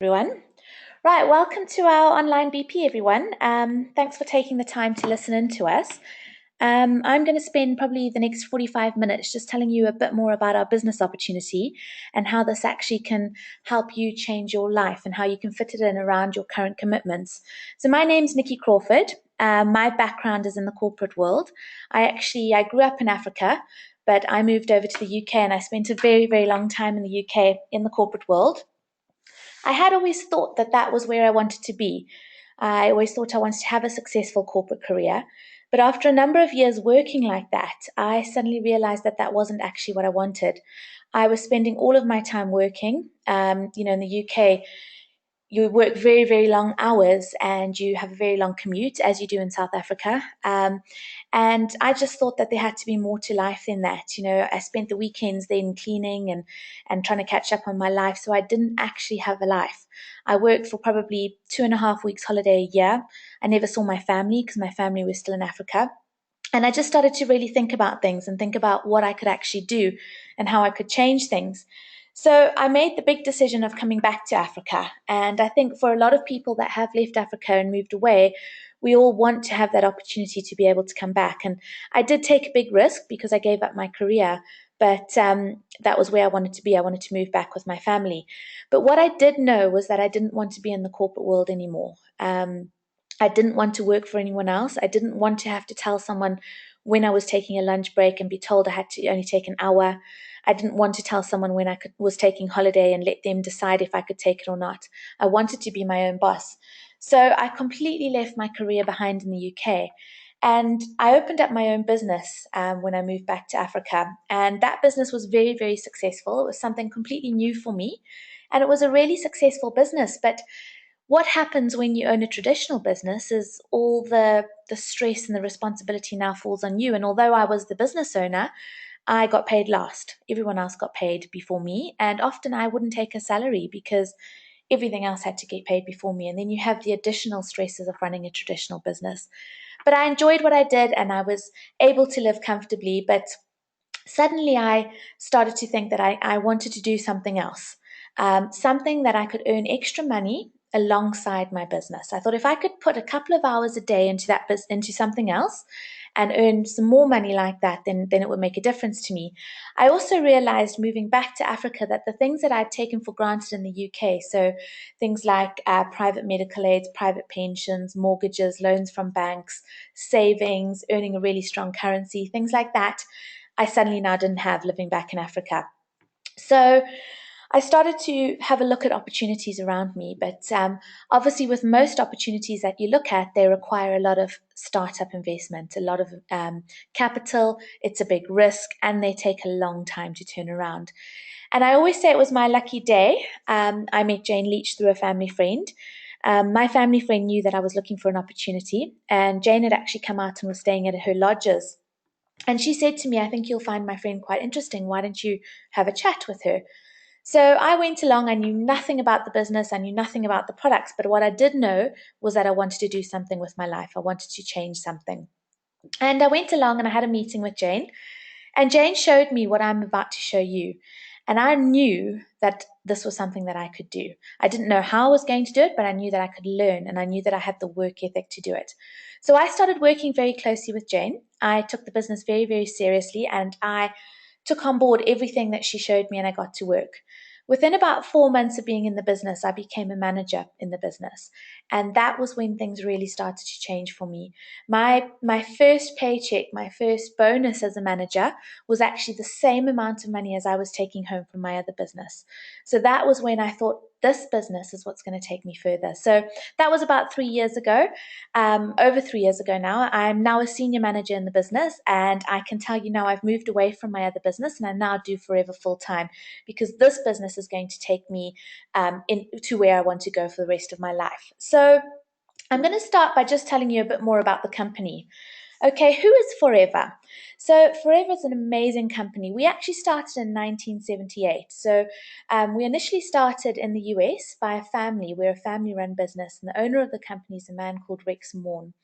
Everyone. Right, welcome to our online BP, everyone. Thanks for taking the time to listen in to us. I'm going to spend probably the next 45 minutes just telling you a bit more about our business opportunity and how this actually can help you change your life and how you can fit it in around your current commitments. So my name's Nicky Crawford. My background is in the corporate world. I grew up in Africa, but I moved over to the UK and I spent a very, very long time in the UK in the corporate world. I had always thought that that was where I wanted to be. I always thought I wanted to have a successful corporate career. But after a number of years working like that, I suddenly realized that that wasn't actually what I wanted. I was spending all of my time working. In the UK, you work very, very long hours and you have a very long commute, as you do in South Africa. And I just thought that there had to be more to life than that. I spent the weekends then cleaning and trying to catch up on my life. So I didn't actually have a life. I worked for probably 2.5 weeks holiday a year. I never saw my family because my family was still in Africa. And I just started to really think about things and think about what I could actually do and how I could change things. So I made the big decision of coming back to Africa. And I think for a lot of people that have left Africa and moved away, we all want to have that opportunity to be able to come back. And I did take a big risk because I gave up my career, but that was where I wanted to be. I wanted to move back with my family. But what I did know was that I didn't want to be in the corporate world anymore. I didn't want to work for anyone else. I didn't want to have to tell someone when I was taking a lunch break and be told I had to only take an hour. I didn't want to tell someone when was taking holiday and let them decide if I could take it or not. I wanted to be my own boss. So I completely left my career behind in the UK. And I opened up my own business when I moved back to Africa. And that business was very, very successful. It was something completely new for me. And it was a really successful business. But what happens when you own a traditional business is all the stress and the responsibility now falls on you. And although I was the business owner, I got paid last. Everyone else got paid before me. And often I wouldn't take a salary because everything else had to get paid before me. And then you have the additional stresses of running a traditional business. But I enjoyed what I did and I was able to live comfortably. But suddenly I started to think that I wanted to do something else, something that I could earn extra money alongside my business. I thought if I could put a couple of hours a day into into something else and earn some more money like that, then it would make a difference to me. I also realized moving back to Africa that the things that I'd taken for granted in the UK, so things like private medical aids, private pensions, mortgages, loans from banks, savings, earning a really strong currency, things like that, I suddenly now didn't have living back in Africa. So I started to have a look at opportunities around me, but obviously, with most opportunities that you look at, they require a lot of startup investment, a lot of capital. It's a big risk, and they take a long time to turn around. And I always say it was my lucky day. I met Jane Leach through a family friend. My family friend knew that I was looking for an opportunity, and Jane had actually come out and was staying at her lodges. And she said to me, I think you'll find my friend quite interesting. Why don't you have a chat with her? So I went along. I knew nothing about the business. I knew nothing about the products. But what I did know was that I wanted to do something with my life. I wanted to change something. And I went along and I had a meeting with Jane. And Jane showed me what I'm about to show you. And I knew that this was something that I could do. I didn't know how I was going to do it, but I knew that I could learn and I knew that I had the work ethic to do it. So I started working very closely with Jane. I took the business very, very seriously and I took on board everything that she showed me and I got to work. Within about 4 months of being in the business, I became a manager in the business. And that was when things really started to change for me. My first paycheck, my first bonus as a manager was actually the same amount of money as I was taking home from my other business. So that was when I thought, this business is what's going to take me further. So that was about 3 years ago, over 3 years ago now. I'm now a senior manager in the business, and I can tell you now I've moved away from my other business, and I now do Forever full time because this business is going to take me to where I want to go for the rest of my life. So I'm going to start by just telling you a bit more about the company. Okay, who is Forever? So Forever is an amazing company. We actually started in 1978. So we initially started in the US by a family. We're a family-run business, and the owner of the company is a man called Rex Morn.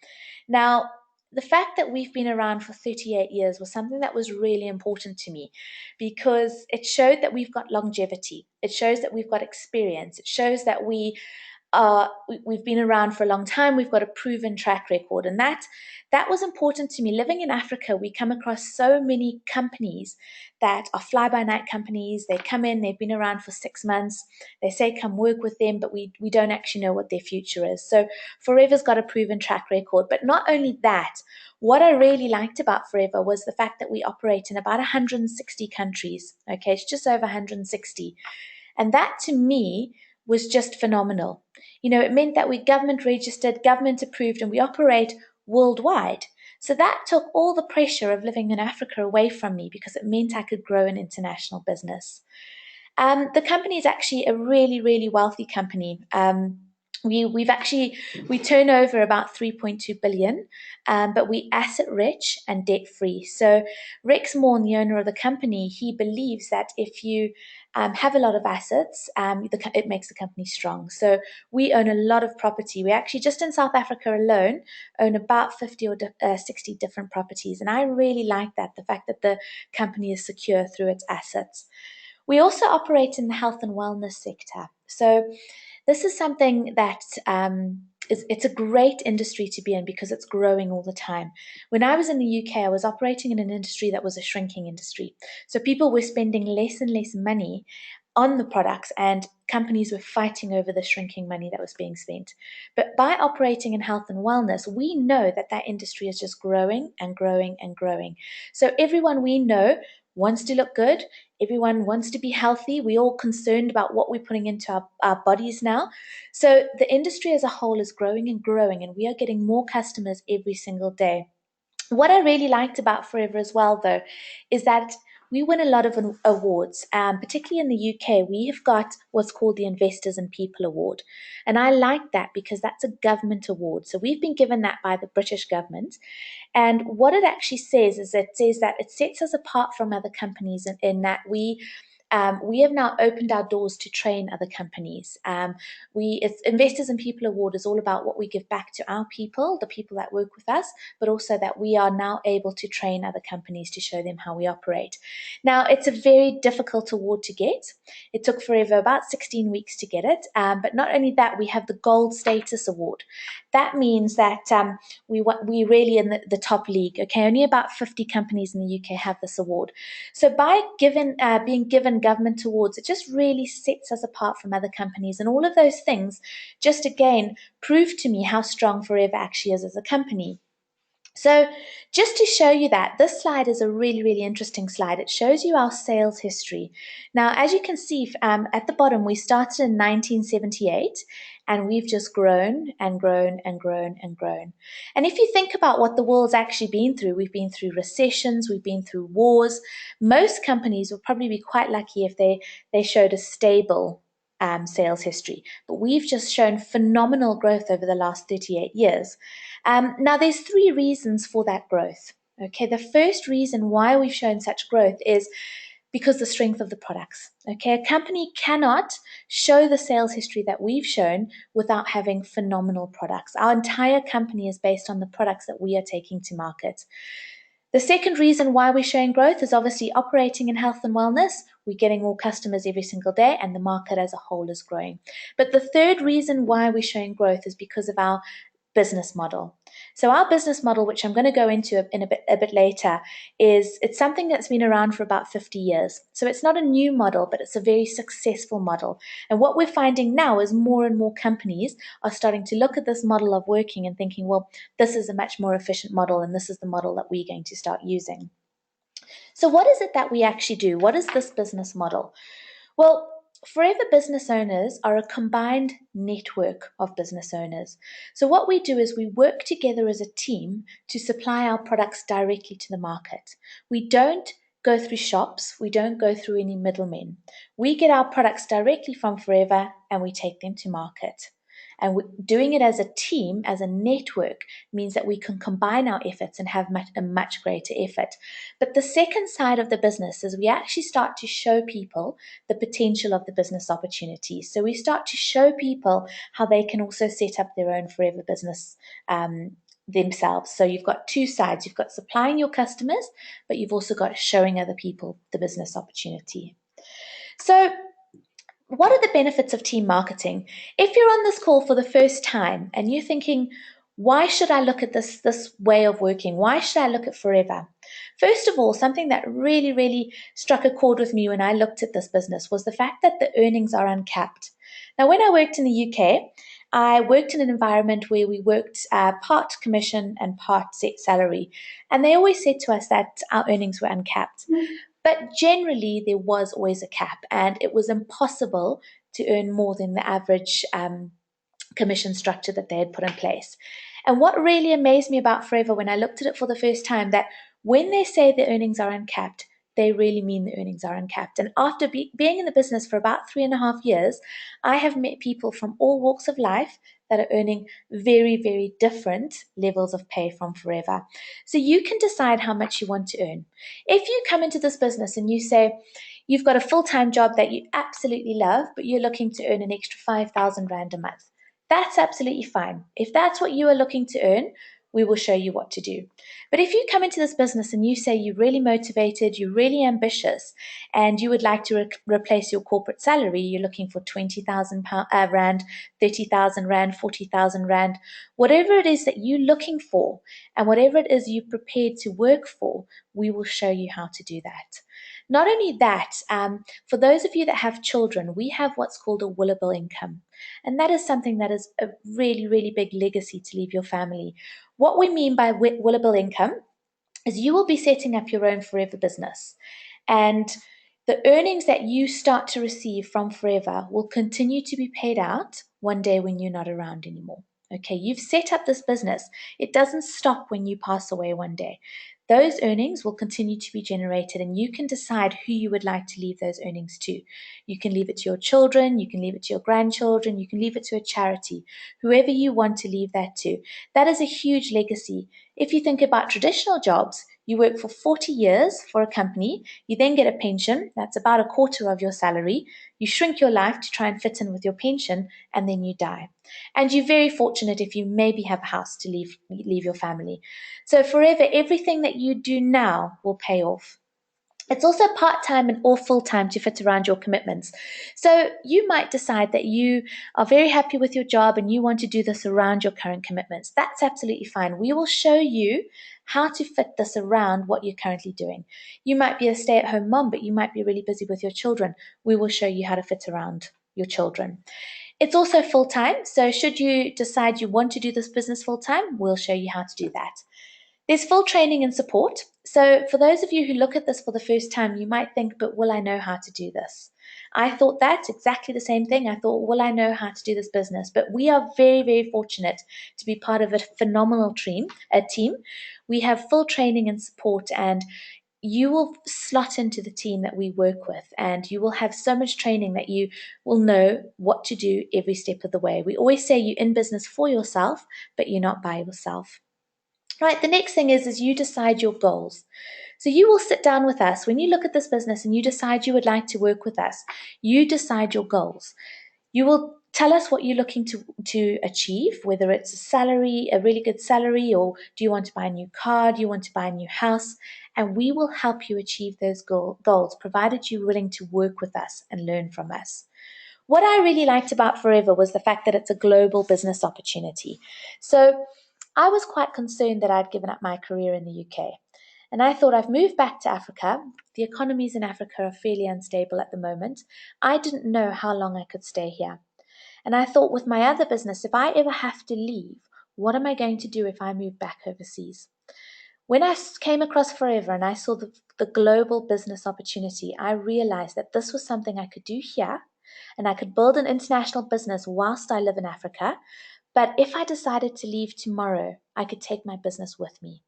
Now, the fact that we've been around for 38 years was something that was really important to me, because it showed that we've got longevity. It shows that we've got experience. It shows that we've been around for a long time. We've got a proven track record, and that was important to me. Living in Africa, we come across so many companies that are fly-by-night companies. They come in, they've been around for 6 months. They say come work with them, but we don't actually know what their future is. So Forever's got a proven track record. But not only that, what I really liked about Forever was the fact that we operate in about 160 countries. Okay, it's just over 160. And that to me was just phenomenal. It meant that we're government registered, government approved, and we operate worldwide. So that took all the pressure of living in Africa away from me, because it meant I could grow an international business. The company is actually a really, really wealthy company. We turn over about 3.2 billion, but we asset rich and debt free. So Rex Morn, the owner of the company, he believes that if you have a lot of assets, it makes the company strong. So we own a lot of property. We actually, just in South Africa alone, own about 50 or 60 different properties. And I really like that, the fact that the company is secure through its assets. We also operate in the health and wellness sector. So this is something that it's a great industry to be in, because it's growing all the time. When I was in the UK, I was operating in an industry that was a shrinking industry. So people were spending less and less money on the products, and companies were fighting over the shrinking money that was being spent. But by operating in health and wellness, we know that that industry is just growing and growing and growing. So everyone we know wants to look good. Everyone wants to be healthy. We're all concerned about what we're putting into our bodies now. So the industry as a whole is growing and growing, and we are getting more customers every single day. What I really liked about Forever as well, though, is that we win a lot of awards, particularly in the UK. We have got what's called the Investors and People Award. And I like that because that's a government award. So we've been given that by the British government. And what it actually says is it says that it sets us apart from other companies in that we have now opened our doors to train other companies. It's Investors and People Award is all about what we give back to our people, the people that work with us, but also that we are now able to train other companies to show them how we operate. Now, it's a very difficult award to get. It took Forever about 16 weeks to get it. But not only that, we have the Gold Status Award. That means that we're really in the top league. Okay, only about 50 companies in the UK have this award. So by being given government awards, it just really sets us apart from other companies. And all of those things just again prove to me how strong Forever actually is as a company. So just to show you that, this slide is a really, really interesting slide. It shows you our sales history. Now, as you can see at the bottom, we started in 1978, and we've just grown and grown and grown and grown. And if you think about what the world's actually been through, we've been through recessions, we've been through wars. Most companies would probably be quite lucky if they showed a stable sales history. But we've just shown phenomenal growth over the last 38 years. Now, there's three reasons for that growth. Okay, the first reason why we've shown such growth is because the strength of the products. Okay, a company cannot show the sales history that we've shown without having phenomenal products. Our entire company is based on the products that we are taking to market. The second reason why we're showing growth is obviously operating in health and wellness. We're getting more customers every single day, and the market as a whole is growing. But the third reason why we're showing growth is because of our business model. So our business model, which I'm going to go into in a bit later, it's something that's been around for about 50 years. So it's not a new model, but it's a very successful model. And what we're finding now is more and more companies are starting to look at this model of working and thinking, well, this is a much more efficient model, and this is the model that we're going to start using. So what is it that we actually do? What is this business model? Well, Forever business owners are a combined network of business owners. So what we do is we work together as a team to supply our products directly to the market. We don't go through shops. We don't go through any middlemen. We get our products directly from Forever and we take them to market. And doing it as a team, as a network, means that we can combine our efforts and have a much greater effort. But the second side of the business is we actually start to show people the potential of the business opportunities. So we start to show people how they can also set up their own Forever business themselves. So you've got two sides. You've got supplying your customers, but you've also got showing other people the business opportunity. So what are the benefits of team marketing? If you're on this call for the first time and you're thinking, why should I look at this way of working? Why should I look at Forever? First of all, something that really, really struck a chord with me when I looked at this business was the fact that the earnings are uncapped. Now, when I worked in the UK, I worked in an environment where we worked part commission and part set salary. And they always said to us that our earnings were uncapped. But generally, there was always a cap, and it was impossible to earn more than the average commission structure that they had put in place. And what really amazed me about Forever when I looked at it for the first time, that when they say the earnings are uncapped, they really mean the earnings are uncapped. And after being in the business for about 3.5 years, I have met people from all walks of life that are earning very, very different levels of pay from Forever. So you can decide how much you want to earn. If you come into this business and you say, you've got a full-time job that you absolutely love, but you're looking to earn an extra 5,000 Rand a month, that's absolutely fine. If that's what you are looking to earn, we will show you what to do. But if you come into this business and you say you're really motivated, you're really ambitious, and you would like to replace your corporate salary, you're looking for 20,000 Rand, 30,000 Rand, 40,000 Rand, whatever it is that you're looking for, and whatever it is you're prepared to work for, we will show you how to do that. Not only that, for those of you that have children, we have what's called a willable income. And that is something that is a really, really big legacy to leave your family. What we mean by willable income is you will be setting up your own Forever business. And the earnings that you start to receive from Forever will continue to be paid out one day when you're not around anymore. Okay, you've set up this business. It doesn't stop when you pass away one day. Those earnings will continue to be generated, and you can decide who you would like to leave those earnings to. You can leave it to your children, you can leave it to your grandchildren, you can leave it to a charity, whoever you want to leave that to. That is a huge legacy. If you think about traditional jobs, you work for 40 years for a company, you then get a pension, that's about a quarter of your salary, you shrink your life to try and fit in with your pension, and then you die. And you're very fortunate if you maybe have a house to leave your family. So Forever, everything that you do now will pay off. It's also part-time and or full-time to fit around your commitments. So you might decide that you are very happy with your job and you want to do this around your current commitments. That's absolutely fine. We will show you how to fit this around what you're currently doing. You might be a stay-at-home mom, but you might be really busy with your children. We will show you how to fit around your children. It's also full-time, so should you decide you want to do this business full-time, we'll show you how to do that. There's full training and support. So for those of you who look at this for the first time, you might think, but will I know how to do this? I thought that exactly the same thing. I thought, will I know how to do this business? But we are very, very fortunate to be part of a phenomenal team. We have full training and support, and you will slot into the team that we work with, and you will have so much training that you will know what to do every step of the way. We always say you're in business for yourself, but you're not by yourself. Right, the next thing is you decide your goals. So you will sit down with us when you look at this business and you decide you would like to work with us. You decide your goals. You will tell us what you're looking to achieve, whether it's a salary, a really good salary, or do you want to buy a new car, do you want to buy a new house, and we will help you achieve those goals, provided you're willing to work with us and learn from us. What I really liked about Forever was the fact that it's a global business opportunity. So I was quite concerned that I'd given up my career in the UK. And I thought, I've moved back to Africa. The economies in Africa are fairly unstable at the moment. I didn't know how long I could stay here. And I thought, with my other business, if I ever have to leave, what am I going to do if I move back overseas? When I came across Forever and I saw the global business opportunity, I realized that this was something I could do here, and I could build an international business whilst I live in Africa. But if I decided to leave tomorrow, I could take my business with me.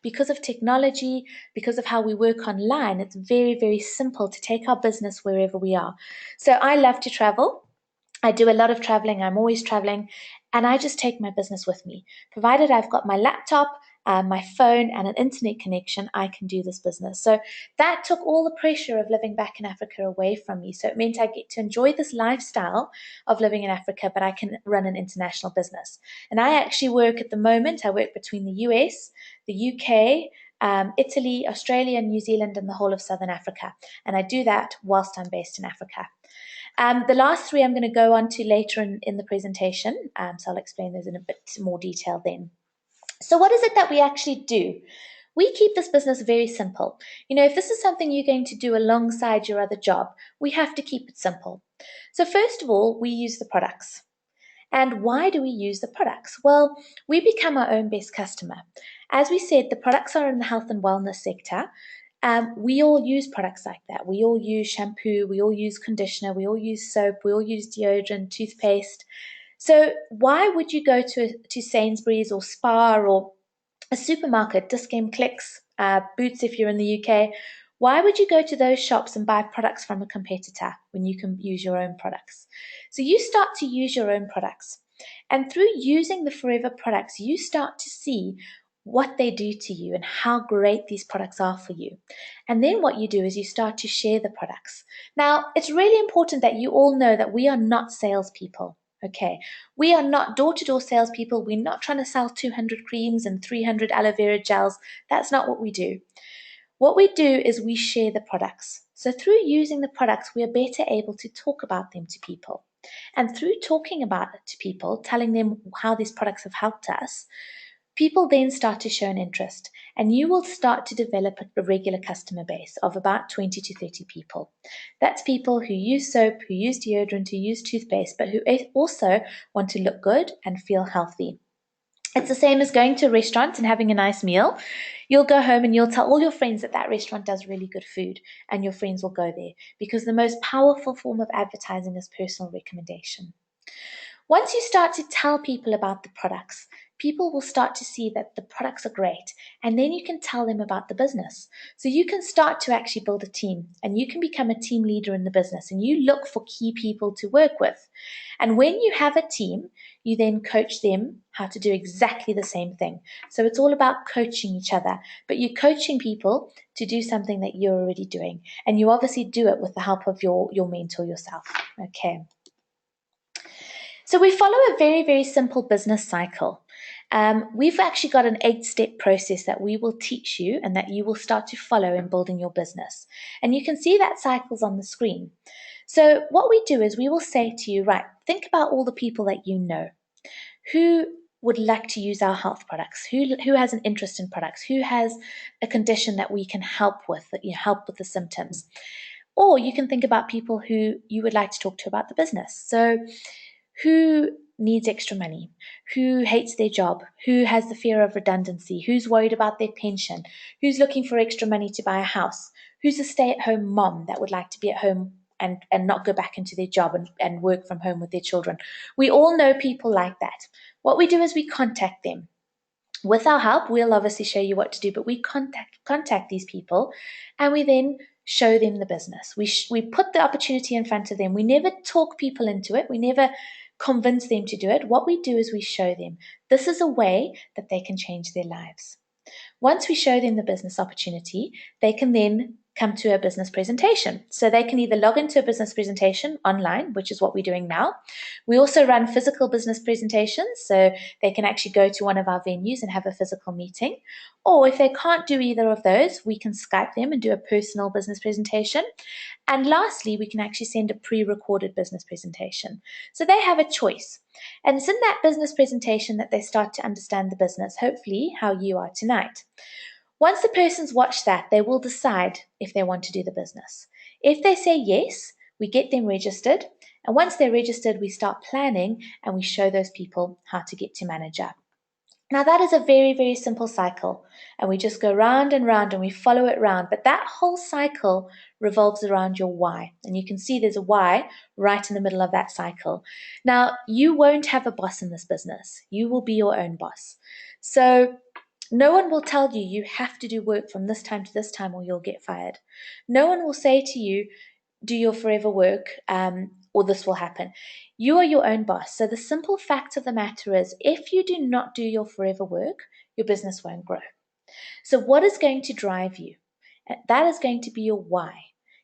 Because of technology, because of how we work online, it's very, very simple to take our business wherever we are. So I love to travel. I do a lot of traveling. I'm always traveling. And I just take my business with me. Provided I've got my laptop, my phone, and an internet connection, I can do this business. So that took all the pressure of living back in Africa away from me. So it meant I get to enjoy this lifestyle of living in Africa, but I can run an international business. And I actually work at the moment, I work between the US, the UK, Italy, Australia, New Zealand, and the whole of Southern Africa. And I do that whilst I'm based in Africa. The last three I'm going to go on to later in the presentation, so I'll explain those in a bit more detail then. So what is it that we actually do? We keep this business very simple. If this is something you're going to do alongside your other job, we have to keep it simple. So first of all, we use the products. And why do we use the products? Well, we become our own best customer. As we said, the products are in the health and wellness sector. We all use products like that. We all use shampoo, we all use conditioner, we all use soap, we all use deodorant, toothpaste. So why would you go to Sainsbury's or Spar or a supermarket, Discount Clicks, Boots if you're in the UK? Why would you go to those shops and buy products from a competitor when you can use your own products? So you start to use your own products. And through using the Forever products, you start to see what they do to you and how great these products are for you. And then what you do is you start to share the products. Now, it's really important that you all know that we are not salespeople. Okay, we are not door-to-door salespeople. We're not trying to sell 200 creams and 300 aloe vera gels. That's not what we do. What we do is we share the products. So through using the products, we are better able to talk about them to people. And through talking about it to people, telling them how these products have helped us, people then start to show an interest, and you will start to develop a regular customer base of about 20 to 30 people. That's people who use soap, who use deodorant, who use toothpaste, but who also want to look good and feel healthy. It's the same as going to a restaurant and having a nice meal. You'll go home and you'll tell all your friends that that restaurant does really good food, and your friends will go there, because the most powerful form of advertising is personal recommendation. Once you start to tell people about the products, people will start to see that the products are great, and then you can tell them about the business. So you can start to actually build a team, and you can become a team leader in the business, and you look for key people to work with. And when you have a team, you then coach them how to do exactly the same thing. So it's all about coaching each other, but you're coaching people to do something that you're already doing, and you obviously do it with the help of your mentor yourself. Okay. So we follow a very, very simple business cycle. We've actually got an 8-step process that we will teach you and that you will start to follow in building your business. And you can see that cycle's on the screen. So what we do is we will say to you, right, think about all the people that you know. Who would like to use our health products? Who has an interest in products? Who has a condition that we can help with, that you help with the symptoms? Or you can think about people who you would like to talk to about the business. So who needs extra money? Who hates their job? Who has the fear of redundancy? Who's worried about their pension? Who's looking for extra money to buy a house? Who's a stay-at-home mom that would like to be at home and not go back into their job and work from home with their children? We all know people like that. What we do is we contact them. With our help, we'll obviously show you what to do, but we contact these people, and we then show them the business. We put the opportunity in front of them. We never talk people into it. We never convince them to do it. What we do is we show them this is a way that they can change their lives. Once we show them the business opportunity, they can then come to a business presentation. So they can either log into a business presentation online, which is what we're doing now. We also run physical business presentations, so they can actually go to one of our venues and have a physical meeting. Or if they can't do either of those, we can Skype them and do a personal business presentation. And lastly, we can actually send a pre-recorded business presentation. So they have a choice. And it's in that business presentation that they start to understand the business, hopefully how you are tonight. Once the person's watched that, they will decide if they want to do the business. If they say yes, we get them registered. And once they're registered, we start planning and we show those people how to get to manager. Now that is a very, very simple cycle, and we just go round and round and we follow it round. But that whole cycle revolves around your why. And you can see there's a why right in the middle of that cycle. Now, you won't have a boss in this business. You will be your own boss. So no one will tell you you have to do work from this time to this time or you'll get fired. No one will say to you, do your forever work or this will happen. You are your own boss. So the simple fact of the matter is, if you do not do your forever work, your business won't grow. So what is going to drive you? That is going to be your why.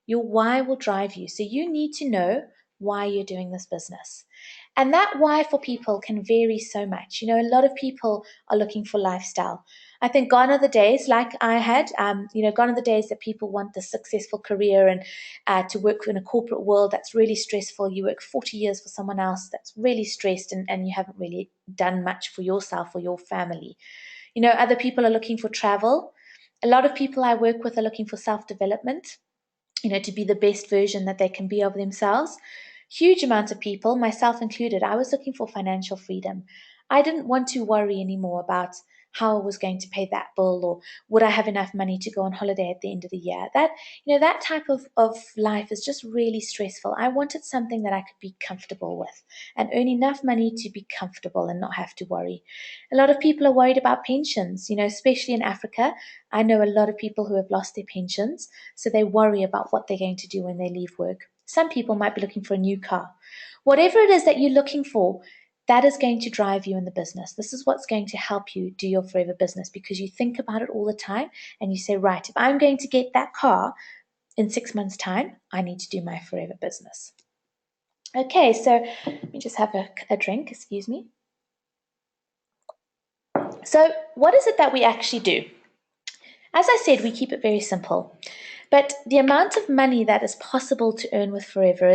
Your why will drive you. So you need to know why you're doing this business. And that why for people can vary so much. A lot of people are looking for lifestyle. I think gone are the days, like I had, gone are the days that people want the successful career and to work in a corporate world that's really stressful. You work 40 years for someone else that's really stressed and you haven't really done much for yourself or your family. Other people are looking for travel. A lot of people I work with are looking for self-development, to be the best version that they can be of themselves. Huge amounts of people, myself included, I was looking for financial freedom. I didn't want to worry anymore about how I was going to pay that bill or would I have enough money to go on holiday at the end of the year. That type of life is just really stressful. I wanted something that I could be comfortable with and earn enough money to be comfortable and not have to worry. A lot of people are worried about pensions, especially in Africa. I know a lot of people who have lost their pensions, so they worry about what they're going to do when they leave work. Some people might be looking for a new car. Whatever it is that you're looking for, that is going to drive you in the business. This is what's going to help you do your forever business because you think about it all the time and you say, right, if I'm going to get that car in 6 months' time, I need to do my forever business. Okay, so let me just have a drink, excuse me. So what is it that we actually do? As I said, we keep it very simple. But the amount of money that is possible to earn with Forever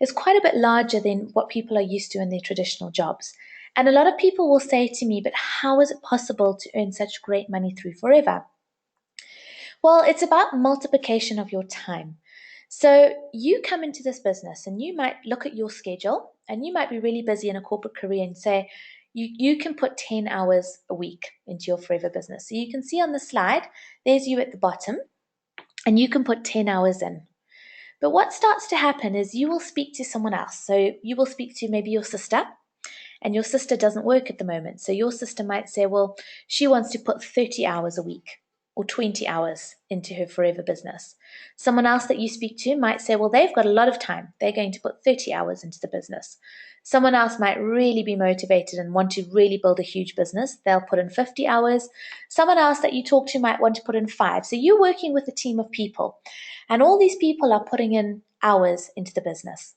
is quite a bit larger than what people are used to in their traditional jobs. And a lot of people will say to me, but how is it possible to earn such great money through Forever? Well, it's about multiplication of your time. So you come into this business and you might look at your schedule and you might be really busy in a corporate career and say, you can put 10 hours a week into your Forever business. So you can see on the slide, there's you at the bottom and you can put 10 hours in. But what starts to happen is you will speak to someone else. So you will speak to maybe your sister, and your sister doesn't work at the moment. So your sister might say, well, she wants to put 30 hours a week or 20 hours into her Forever business. Someone else that you speak to might say, well, they've got a lot of time. They're going to put 30 hours into the business. Someone else might really be motivated and want to really build a huge business. They'll put in 50 hours. Someone else that you talk to might want to put in 5. So you're working with a team of people, and all these people are putting in hours into the business.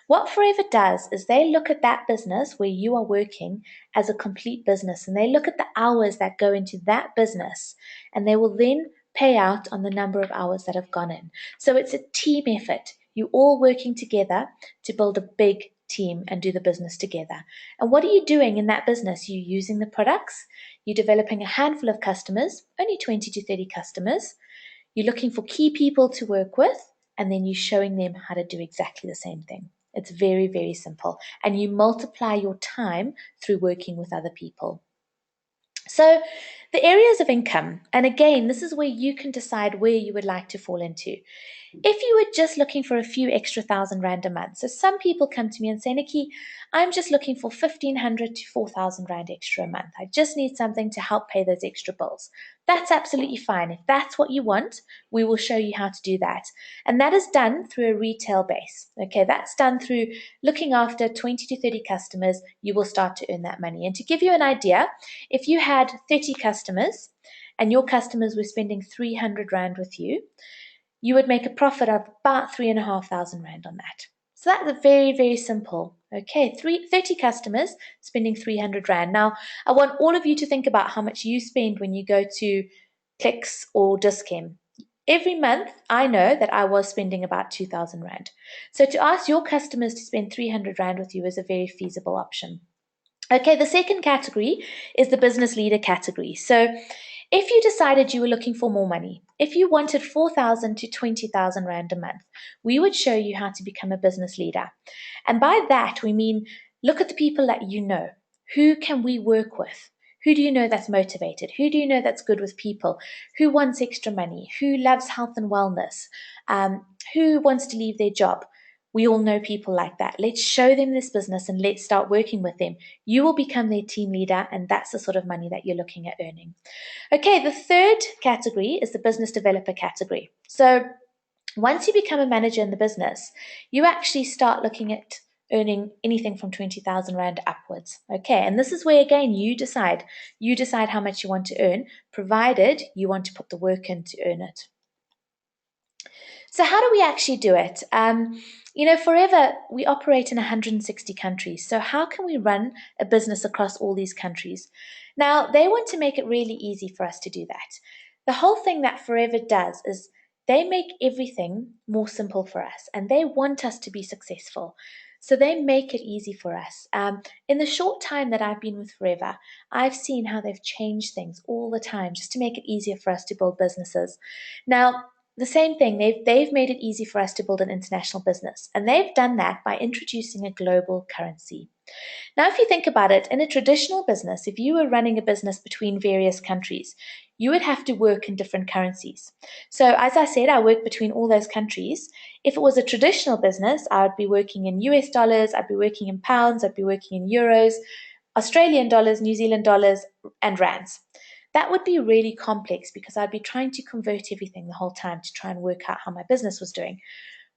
What Forever does is they look at that business where you are working as a complete business, and they look at the hours that go into that business, and they will then pay out on the number of hours that have gone in. So it's a team effort. You're all working together to build a big team and do the business together. And what are you doing in that business? You're using the products, you're developing a handful of customers, only 20 to 30 customers. You're looking for key people to work with, and then you're showing them how to do exactly the same thing. It's very, very simple. And you multiply your time through working with other people. So the areas of income, and again, this is where you can decide where you would like to fall into. If you were just looking for a few extra R1,000 a month, so some people come to me and say, Nikki, I'm just looking for 1,500 to 4,000 Rand extra a month. I just need something to help pay those extra bills. That's absolutely fine. If that's what you want, we will show you how to do that. And that is done through a retail base. Okay, that's done through looking after 20 to 30 customers. You will start to earn that money. And to give you an idea, if you had 30 customers and your customers were spending 300 Rand with you, you would make a profit of about 3,500 Rand on that. So that's very, very simple. Okay, 30 customers spending 300 Rand. Now, I want all of you to think about how much you spend when you go to Clicks or Dis-Chem. Every month, I know that I was spending about 2,000 Rand. So to ask your customers to spend 300 Rand with you is a very feasible option. Okay, the second category is the business leader category. So if you decided you were looking for more money, if you wanted 4,000 to 20,000 Rand a month, we would show you how to become a business leader. And by that, we mean look at the people that you know. Who can we work with? Who do you know that's motivated? Who do you know that's good with people? Who wants extra money? Who loves health and wellness? Who wants to leave their job? We all know people like that. Let's show them this business and let's start working with them. You will become their team leader, and that's the sort of money that you're looking at earning. Okay, the third category is the business developer category. So once you become a manager in the business, you actually start looking at earning anything from 20,000 Rand upwards. Okay, and this is where again you decide. You decide how much you want to earn, provided you want to put the work in to earn it. So how do we actually do it? Forever we operate in 160 countries. So how can we run a business across all these countries? Now, they want to make it really easy for us to do that. The whole thing that Forever does is they make everything more simple for us, and they want us to be successful. So they make it easy for us. In the short time that I've been with Forever, I've seen how they've changed things all the time just to make it easier for us to build businesses. Now, the same thing, they've made it easy for us to build an international business, and they've done that by introducing a global currency. Now, if you think about it, in a traditional business, if you were running a business between various countries, you would have to work in different currencies. So, as I said, I work between all those countries. If it was a traditional business, I would be working in US dollars, I'd be working in pounds, I'd be working in euros, Australian dollars, New Zealand dollars, and rands. That would be really complex because I'd be trying to convert everything the whole time to try and work out how my business was doing.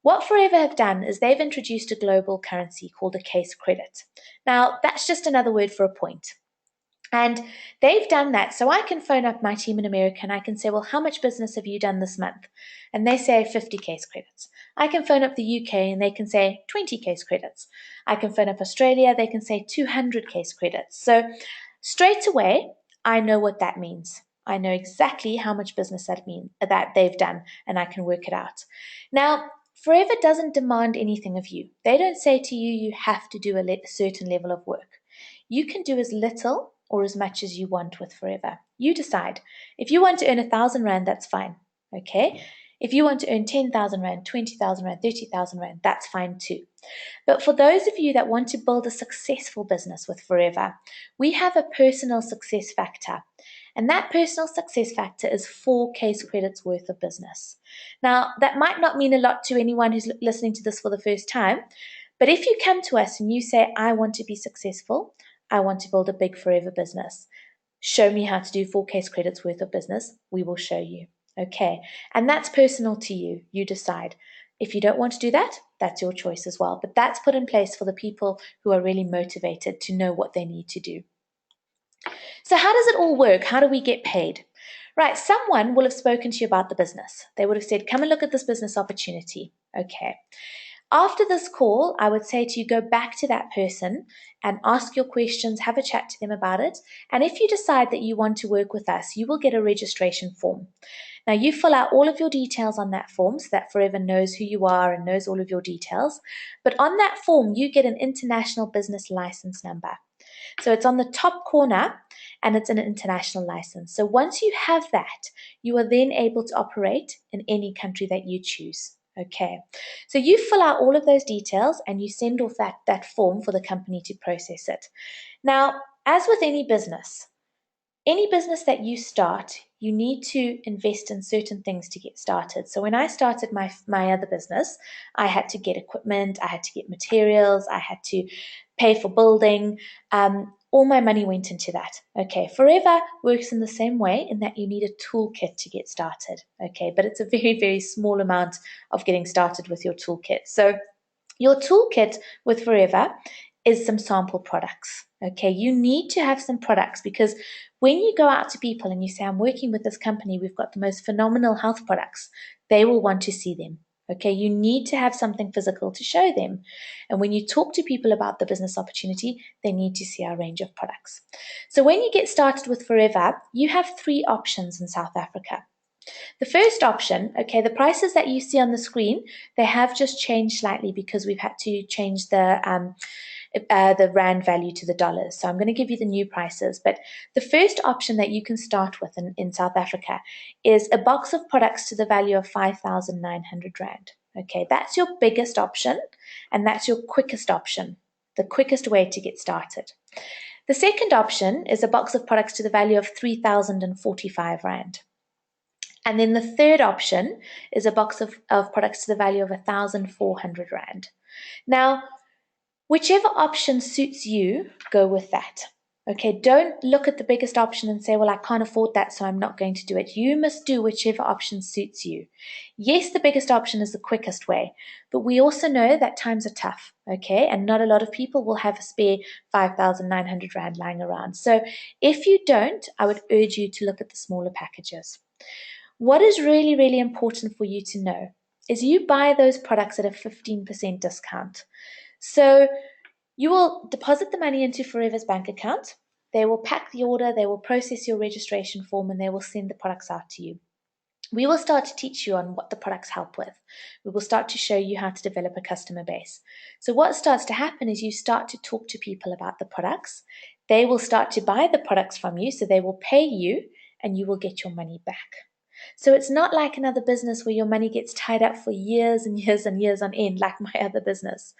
What Forever have done is they've introduced a global currency called a case credit. Now, that's just another word for a point. And they've done that. So I can phone up my team in America and I can say, well, how much business have you done this month? And they say 50 case credits. I can phone up the UK and they can say 20 case credits. I can phone up Australia, they can say 200 case credits. So straight away, I know what that means. I know exactly how much business that they've done, and I can work it out. Now, Forever doesn't demand anything of you. They don't say to you, you have to do a certain level of work. You can do as little or as much as you want with Forever. You decide. If you want to earn 1,000 Rand, that's fine. Okay? If you want to earn 10,000 Rand, 20,000 Rand, 30,000 Rand, that's fine too. But for those of you that want to build a successful business with Forever, we have a personal success factor. And that personal success factor is 4 case credits worth of business. Now, that might not mean a lot to anyone who's listening to this for the first time, but if you come to us and you say, I want to be successful, I want to build a big Forever business, show me how to do 4 case credits worth of business, we will show you. Okay, and that's personal to you. You decide. If you don't want to do that, that's your choice as well. But that's put in place for the people who are really motivated to know what they need to do. So how does it all work? How do we get paid? Right, someone will have spoken to you about the business. They would have said, come and look at this business opportunity. Okay. After this call, I would say to you, go back to that person and ask your questions, have a chat to them about it. And if you decide that you want to work with us, you will get a registration form. Now, you fill out all of your details on that form so that Forever knows who you are and knows all of your details. But on that form, you get an international business license number. So it's on the top corner and it's an international license. So once you have that, you are then able to operate in any country that you choose. Okay, so you fill out all of those details and you send off that form for the company to process it. Now, as with any business that you start, you need to invest in certain things to get started. So when I started my other business, I had to get equipment, I had to get materials, I had to pay for building. All my money went into that. Okay, Forever works in the same way in that you need a toolkit to get started. Okay, but it's a very, very small amount of getting started with your toolkit. So your toolkit with Forever is some sample products. Okay, you need to have some products because when you go out to people and you say, I'm working with this company, we've got the most phenomenal health products, they will want to see them. Okay, you need to have something physical to show them. And when you talk to people about the business opportunity, they need to see our range of products. So when you get started with Forever, you have 3 options in South Africa. The first option, okay, the prices that you see on the screen, they have just changed slightly because we've had to change the rand value to the dollars. So I'm going to give you the new prices. But the first option that you can start with in South Africa is a box of products to the value of 5,900 Rand. Okay, that's your biggest option and that's your quickest option, the quickest way to get started. The second option is a box of products to the value of 3,045 Rand. And then the third option is a box of products to the value of 1,400 Rand. Now, whichever option suits you, go with that. Okay, don't look at the biggest option and say, well, I can't afford that, so I'm not going to do it. You must do whichever option suits you. Yes, the biggest option is the quickest way, but we also know that times are tough, okay? And not a lot of people will have a spare 5,900 Rand lying around. So if you don't, I would urge you to look at the smaller packages. What is really, really important for you to know is you buy those products at a 15% discount. So you will deposit the money into Forever's bank account. They will pack the order, they will process your registration form, and they will send the products out to you. We will start to teach you on what the products help with. We will start to show you how to develop a customer base. So what starts to happen is you start to talk to people about the products. They will start to buy the products from you, so they will pay you, and you will get your money back. So it's not like another business where your money gets tied up for years and years and years on end, like my other business.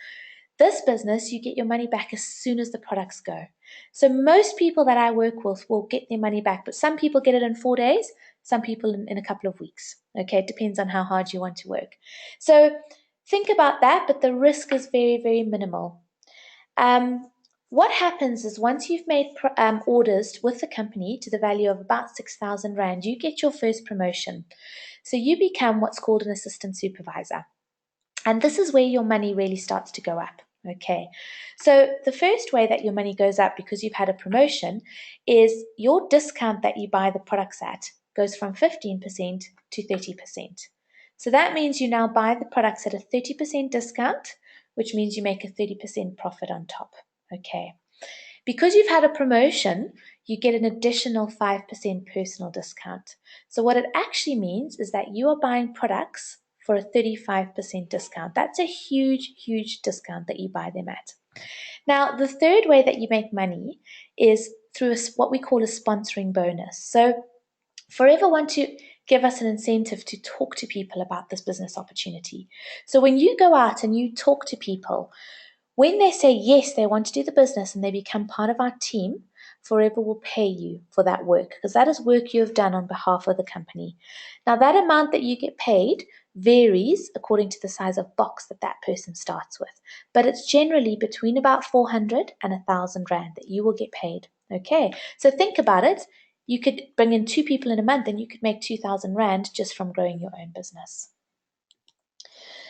This business, you get your money back as soon as the products go. So most people that I work with will get their money back, but some people get it in 4 days, some people in a couple of weeks. Okay, it depends on how hard you want to work. So think about that, but the risk is very, very minimal. What happens is once you've made orders with the company to the value of about 6,000 Rand, you get your first promotion. So you become what's called an assistant supervisor. And this is where your money really starts to go up. Okay, so the first way that your money goes up because you've had a promotion is your discount that you buy the products at goes from 15% to 30%. So that means you now buy the products at a 30% discount, which means you make a 30% profit on top. Okay, because you've had a promotion, you get an additional 5% personal discount. So what it actually means is that you are buying products for a 35% discount. That's a huge, huge discount that you buy them at. Now, the third way that you make money is through what we call a sponsoring bonus. So Forever want to give us an incentive to talk to people about this business opportunity. So when you go out and you talk to people, when they say yes, they want to do the business and they become part of our team, Forever will pay you for that work because that is work you have done on behalf of the company. Now, that amount that you get paid varies according to the size of box that that person starts with, but it's generally between about 400 and 1,000 Rand that you will get paid. Okay, so think about it. You could bring in 2 people in a month and you could make 2,000 Rand just from growing your own business.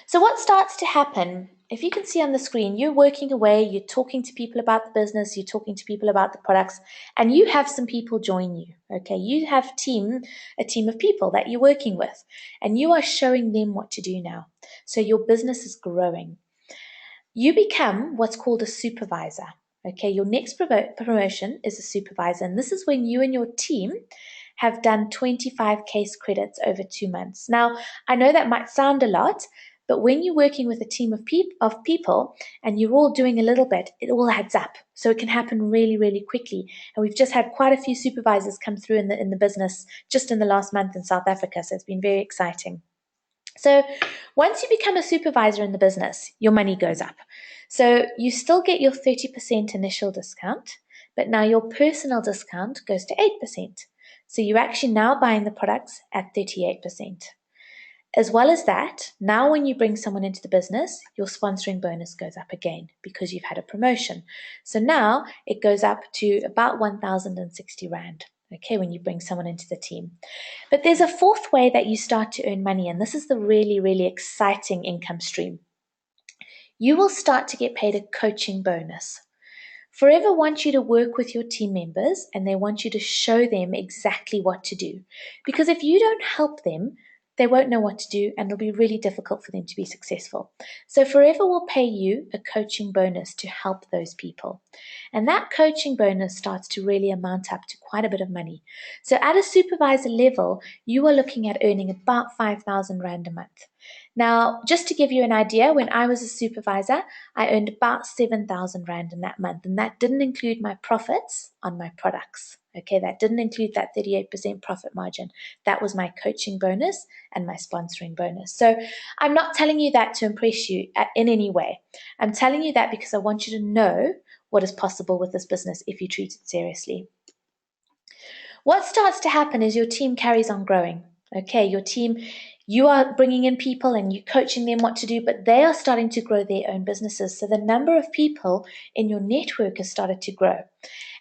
So what starts to happen, if you can see on the screen, you're working away, you're talking to people about the business, you're talking to people about the products, and you have some people join you, okay? You have a team of people that you're working with, and you are showing them what to do now. So your business is growing. You become what's called a supervisor, okay? Your next promotion is a supervisor, and this is when you and your team have done 25 case credits over 2 months. Now, I know that might sound a lot, but when you're working with a team of people and you're all doing a little bit, it all adds up. So it can happen really, really quickly. And we've just had quite a few supervisors come through in the business just in the last month in South Africa. So it's been very exciting. So once you become a supervisor in the business, your money goes up. So you still get your 30% initial discount, but now your personal discount goes to 8%. So you're actually now buying the products at 38%. As well as that, now when you bring someone into the business, your sponsoring bonus goes up again because you've had a promotion. So now it goes up to about 1,060 Rand, okay, when you bring someone into the team. But there's a fourth way that you start to earn money, and this is the really, really exciting income stream. You will start to get paid a coaching bonus. Forever want you to work with your team members and they want you to show them exactly what to do. Because if you don't help them, they won't know what to do and it'll be really difficult for them to be successful. So Forever will pay you a coaching bonus to help those people. And that coaching bonus starts to really amount up to quite a bit of money. So at a supervisor level, you are looking at earning about 5,000 Rand a month. Now, just to give you an idea, when I was a supervisor, I earned about 7,000 Rand in that month, and that didn't include my profits on my products. Okay, that didn't include that 38% profit margin. That was my coaching bonus and my sponsoring bonus. So I'm not telling you that to impress you in any way. I'm telling you that because I want you to know what is possible with this business if you treat it seriously. What starts to happen is your team carries on growing. Okay, your team, You are bringing in people and you're coaching them what to do, but they are starting to grow their own businesses. So the number of people in your network has started to grow.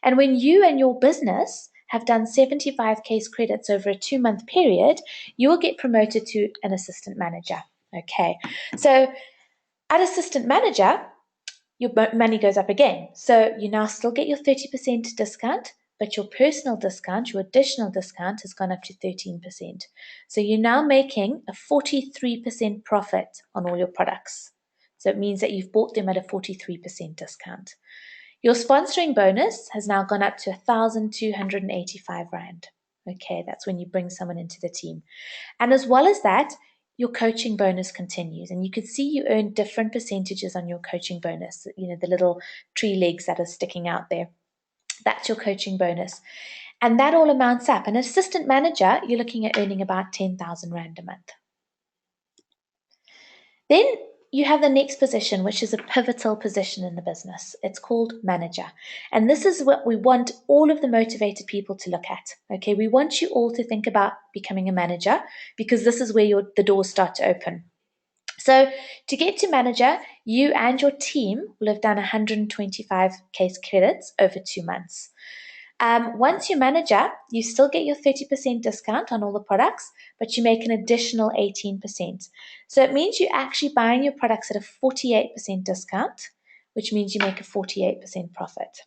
And when you and your business have done 75 case credits over a 2-month period, you will get promoted to an assistant manager. Okay, so at assistant manager, your money goes up again. So you now still get your 30% discount, but your personal discount, your additional discount, has gone up to 13%. So you're now making a 43% profit on all your products. So it means that you've bought them at a 43% discount. Your sponsoring bonus has now gone up to 1,285 Rand. Okay, that's when you bring someone into the team. And as well as that, your coaching bonus continues. And you can see you earn different percentages on your coaching bonus. You know, the little tree legs that are sticking out there. That's your coaching bonus. And that all amounts up. An assistant manager, you're looking at earning about 10,000 Rand a month. Then you have the next position, which is a pivotal position in the business. It's called manager. And this is what we want all of the motivated people to look at. Okay, we want you all to think about becoming a manager because this is where the doors start to open. So to get to manager, you and your team will have done 125 case credits over 2 months. Once you're manager, you still get your 30% discount on all the products, but you make an additional 18%. So it means you're actually buying your products at a 48% discount, which means you make a 48% profit.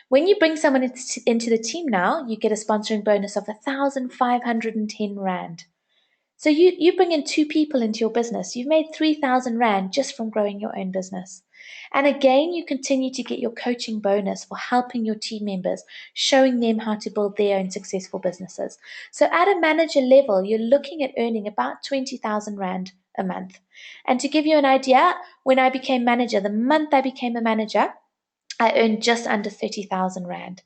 When you bring someone into the team now, you get a sponsoring bonus of 1,510 Rand. So you bring in 2 people into your business. You've made 3,000 Rand just from growing your own business. And again, you continue to get your coaching bonus for helping your team members, showing them how to build their own successful businesses. So at a manager level, you're looking at earning about 20,000 Rand a month. And to give you an idea, when I became manager, the month I became a manager, I earned just under 30,000 Rand.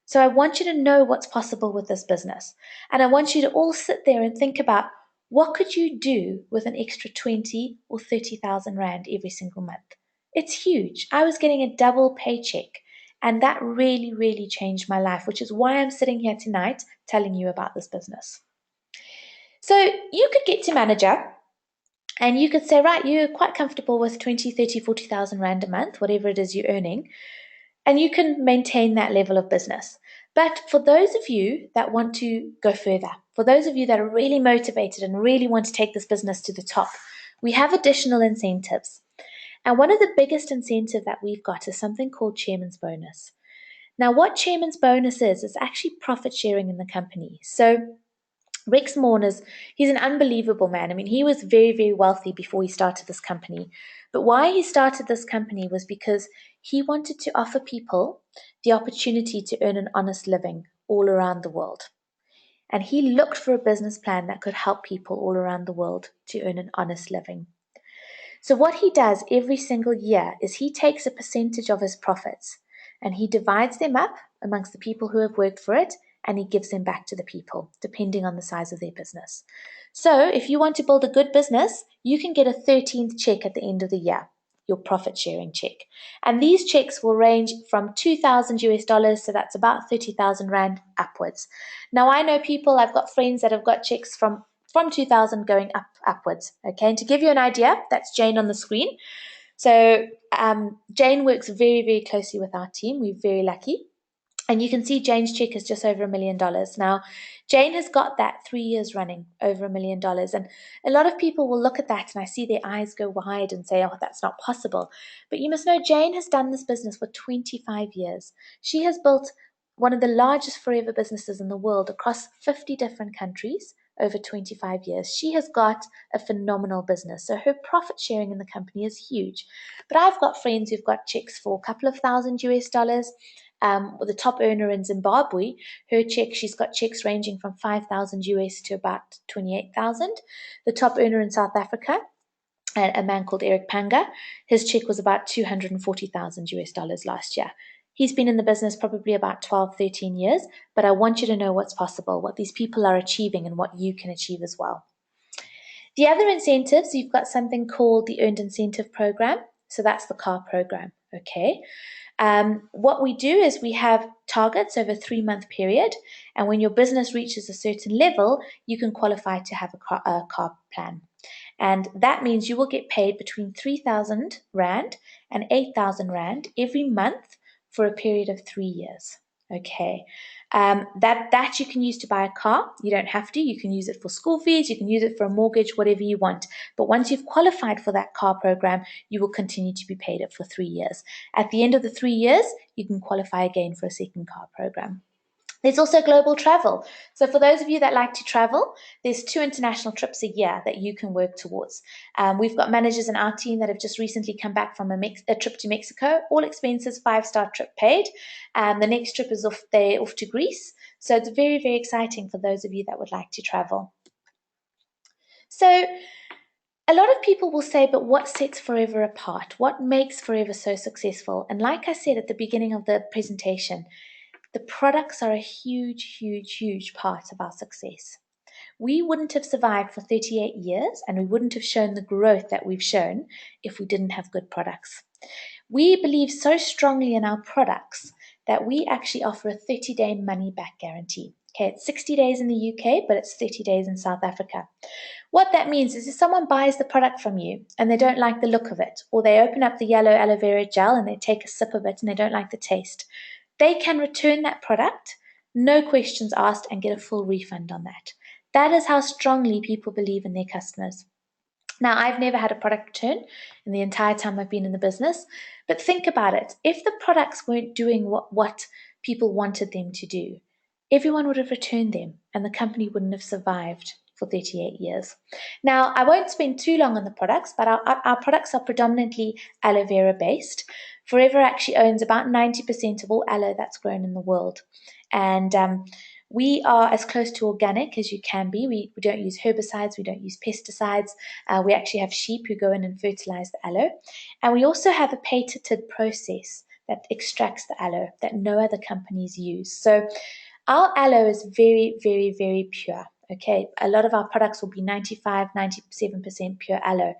So I want you to know what's possible with this business. And I want you to all sit there and think about, what could you do with an extra 20 or 30,000 Rand every single month? It's huge. I was getting a double paycheck, and that really, really changed my life, which is why I'm sitting here tonight telling you about this business. So you could get to manager, and you could say, right, you're quite comfortable with 20, 30, 40,000 Rand a month, whatever it is you're earning, and you can maintain that level of business. But for those of you that want to go further, for those of you that are really motivated and really want to take this business to the top, we have additional incentives. And one of the biggest incentives that we've got is something called Chairman's Bonus. Now, what Chairman's Bonus is actually profit sharing in the company. So Rex Morn he's an unbelievable man. I mean, he was very, very wealthy before he started this company. But why he started this company was because he wanted to offer people the opportunity to earn an honest living all around the world. And he looked for a business plan that could help people all around the world to earn an honest living. So what he does every single year is he takes a percentage of his profits and he divides them up amongst the people who have worked for it, and he gives them back to the people, depending on the size of their business. So if you want to build a good business, you can get a 13th check at the end of the year, your profit sharing check. And these checks will range from 2,000 US dollars, so that's about 30,000 Rand upwards. Now I know people, I've got friends that have got checks from 2,000 going upwards. Okay, and to give you an idea, that's Jane on the screen. So Jane works very, very closely with our team. We're very lucky. And you can see Jane's check is just over $1 million. Now, Jane has got that 3 years running, over $1 million. And a lot of people will look at that and I see their eyes go wide and say, oh, that's not possible. But you must know Jane has done this business for 25 years. She has built one of the largest forever businesses in the world across 50 different countries over 25 years. She has got a phenomenal business. So her profit sharing in the company is huge. But I've got friends who've got checks for a couple of thousand US dollars. The top earner in Zimbabwe, her check, she's got checks ranging from 5,000 US to about 28,000. The top earner in South Africa, a man called Eric Panga, his check was about 240,000 US dollars last year. He's been in the business probably about 12, 13 years, but I want you to know what's possible, what these people are achieving and what you can achieve as well. The other incentives, you've got something called the Earned Incentive Program. So that's the car program, okay? What we do is we have targets over a 3-month period, and when your business reaches a certain level, you can qualify to have a car plan. And that means you will get paid between 3,000 Rand and 8,000 Rand every month for a period of 3 years. Okay. That you can use to buy a car. You don't have to. You can use it for school fees. You can use it for a mortgage, whatever you want. But once you've qualified for that car program, you will continue to be paid it for 3 years. At the end of the 3 years, you can qualify again for a second car program. There's also global travel. So for those of you that like to travel, there's 2 international trips a year that you can work towards. We've got managers in our team that have just recently come back from a trip to Mexico, all expenses, 5-star trip paid. The next trip is off to Greece. So it's very, very exciting for those of you that would like to travel. So a lot of people will say, but what sets Forever apart? What makes Forever so successful? And like I said at the beginning of the presentation, the products are a huge, huge, huge part of our success. We wouldn't have survived for 38 years and we wouldn't have shown the growth that we've shown if we didn't have good products. We believe so strongly in our products that we actually offer a 30-day money-back guarantee. Okay, it's 60 days in the UK, but it's 30 days in South Africa. What that means is if someone buys the product from you and they don't like the look of it, or they open up the yellow aloe vera gel and they take a sip of it and they don't like the taste, they can return that product, no questions asked, and get a full refund on that. That is how strongly people believe in their customers. Now, I've never had a product return in the entire time I've been in the business, but think about it. If the products weren't doing what people wanted them to do, everyone would have returned them and the company wouldn't have survived for 38 years. Now, I won't spend too long on the products, but our products are predominantly aloe vera based. Forever actually owns about 90% of all aloe that's grown in the world. And we are as close to organic as you can be. We don't use herbicides, we don't use pesticides. We actually have sheep who go in and fertilize the aloe. And we also have a patented process that extracts the aloe that no other companies use. So our aloe is very, very, very pure. Okay, a lot of our products will be 95, 97% pure aloe.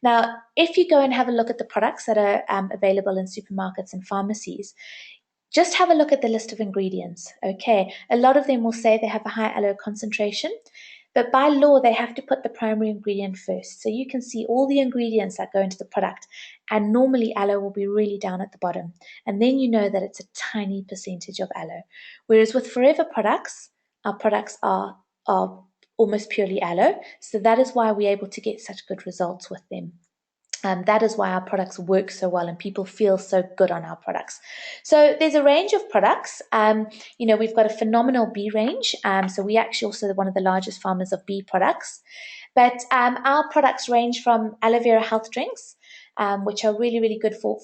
Now, if you go and have a look at the products that are available in supermarkets and pharmacies, just have a look at the list of ingredients. Okay, a lot of them will say they have a high aloe concentration, but by law, they have to put the primary ingredient first. So you can see all the ingredients that go into the product, and normally aloe will be really down at the bottom. And then you know that it's a tiny percentage of aloe. Whereas with Forever products, our products are almost purely aloe. So that is why we're able to get such good results with them. That is why our products work so well and people feel so good on our products. So there's a range of products. We've got a phenomenal bee range. So we actually also one of the largest farmers of bee products. But our products range from aloe vera health drinks, which are really, really good for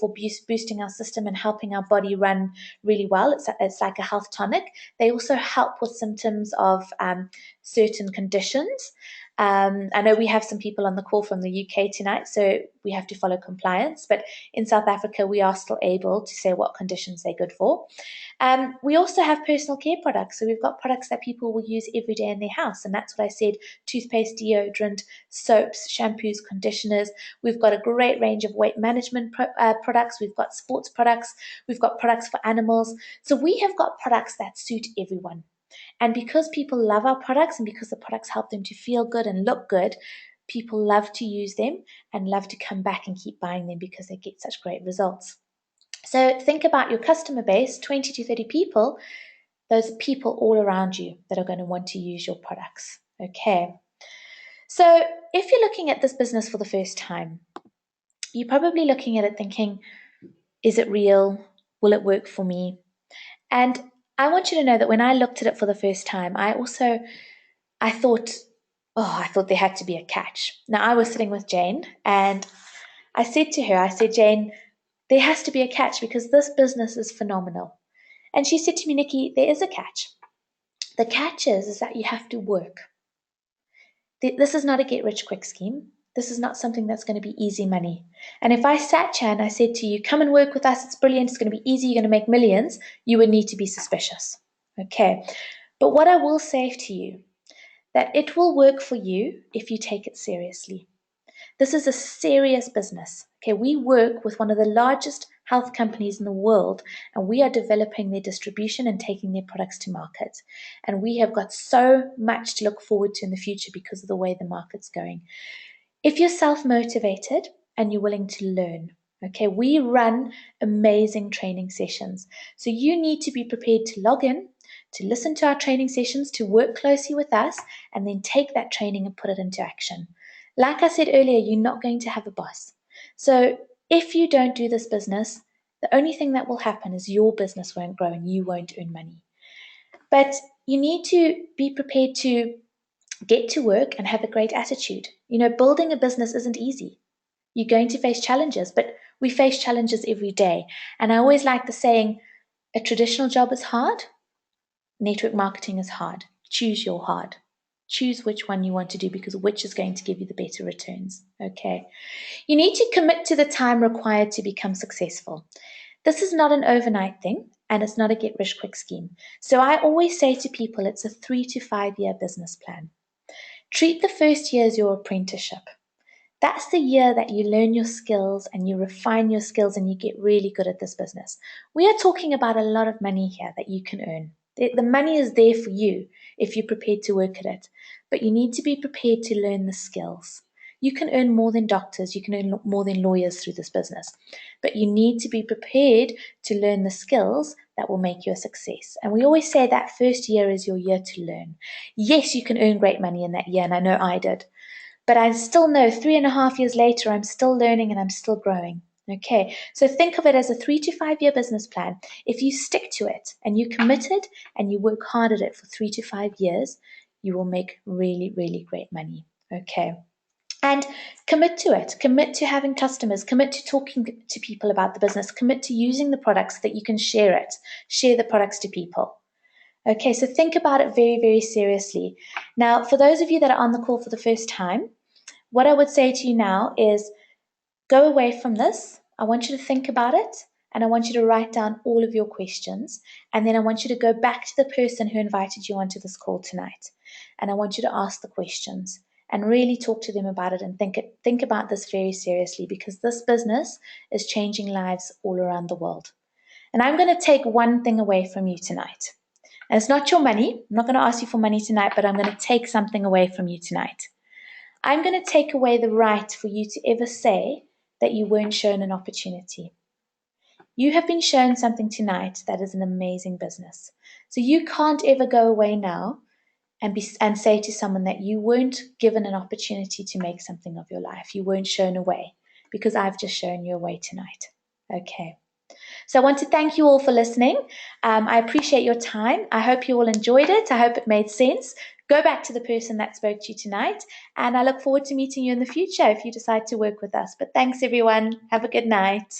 boosting our system and helping our body run really well. It's like a health tonic. They also help with symptoms of certain conditions. I know we have some people on the call from the UK tonight, so we have to follow compliance. But in South Africa, we are still able to say what conditions they're good for. We also have personal care products. So we've got products that people will use every day in their house. And that's what I said, toothpaste, deodorant, soaps, shampoos, conditioners. We've got a great range of weight management products. We've got sports products. We've got products for animals. So we have got products that suit everyone. And because people love our products and because the products help them to feel good and look good, people love to use them and love to come back and keep buying them because they get such great results. So think about your customer base, 20 to 30 people. Those are people all around you that are going to want to use your products. Okay. So if you're looking at this business for the first time, you're probably looking at it thinking, is it real? Will it work for me? And I want you to know that when I looked at it for the first time, I thought there had to be a catch. Now, I was sitting with Jane and I said to her, Jane, there has to be a catch because this business is phenomenal. And she said to me, Nicky, there is a catch. The catch is that you have to work. This is not a get-rich-quick scheme. This is not something that's going to be easy money. And if I sat here and I said to you, come and work with us, it's brilliant, it's going to be easy, you're going to make millions, you would need to be suspicious. Okay. But what I will say to you, that it will work for you if you take it seriously. This is a serious business. Okay, we work with one of the largest health companies in the world, and we are developing their distribution and taking their products to market. And we have got so much to look forward to in the future because of the way the market's going. If you're self-motivated and you're willing to learn, okay, we run amazing training sessions. So you need to be prepared to log in, to listen to our training sessions, to work closely with us, and then take that training and put it into action. Like I said earlier, you're not going to have a boss. So if you don't do this business, the only thing that will happen is your business won't grow and you won't earn money. But you need to be prepared to get to work and have a great attitude. Building a business isn't easy. You're going to face challenges, but we face challenges every day. And I always like the saying, a traditional job is hard, network marketing is hard. Choose your hard. Choose which one you want to do, because which is going to give you the better returns. Okay. You need to commit to the time required to become successful. This is not an overnight thing, and it's not a get rich quick scheme. So I always say to people, it's a 3 to 5 year business plan. Treat the first year as your apprenticeship. That's the year that you learn your skills and you refine your skills and you get really good at this business. We are talking about a lot of money here that you can earn. The money is there for you if you're prepared to work at it, but you need to be prepared to learn the skills. You can earn more than doctors, you can earn more than lawyers through this business, but you need to be prepared to learn the skills that will make you a success. And we always say that first year is your year to learn. Yes, you can earn great money in that year, and I know I did. But I still know 3.5 years later, I'm still learning and I'm still growing. Okay, so think of it as a 3 to 5 year business plan. If you stick to it and you commit it and you work hard at it for 3 to 5 years, you will make really, really great money. Okay. And commit to it. Commit to having customers. Commit to talking to people about the business. Commit to using the products so that you can share it. Share the products to people. Okay, so think about it very, very seriously. Now, for those of you that are on the call for the first time, what I would say to you now is go away from this. I want you to think about it, and I want you to write down all of your questions. And then I want you to go back to the person who invited you onto this call tonight. And I want you to ask the questions and really talk to them about it and think about this very seriously, because this business is changing lives all around the world. And I'm going to take one thing away from you tonight. And it's not your money. I'm not going to ask you for money tonight, but I'm going to take something away from you tonight. I'm going to take away the right for you to ever say that you weren't shown an opportunity. You have been shown something tonight that is an amazing business. So you can't ever go away now and say to someone that you weren't given an opportunity to make something of your life. You weren't shown a way, because I've just shown you a way tonight. Okay. So I want to thank you all for listening. I appreciate your time. I hope you all enjoyed it. I hope it made sense. Go back to the person that spoke to you tonight, and I look forward to meeting you in the future if you decide to work with us. But thanks, everyone. Have a good night.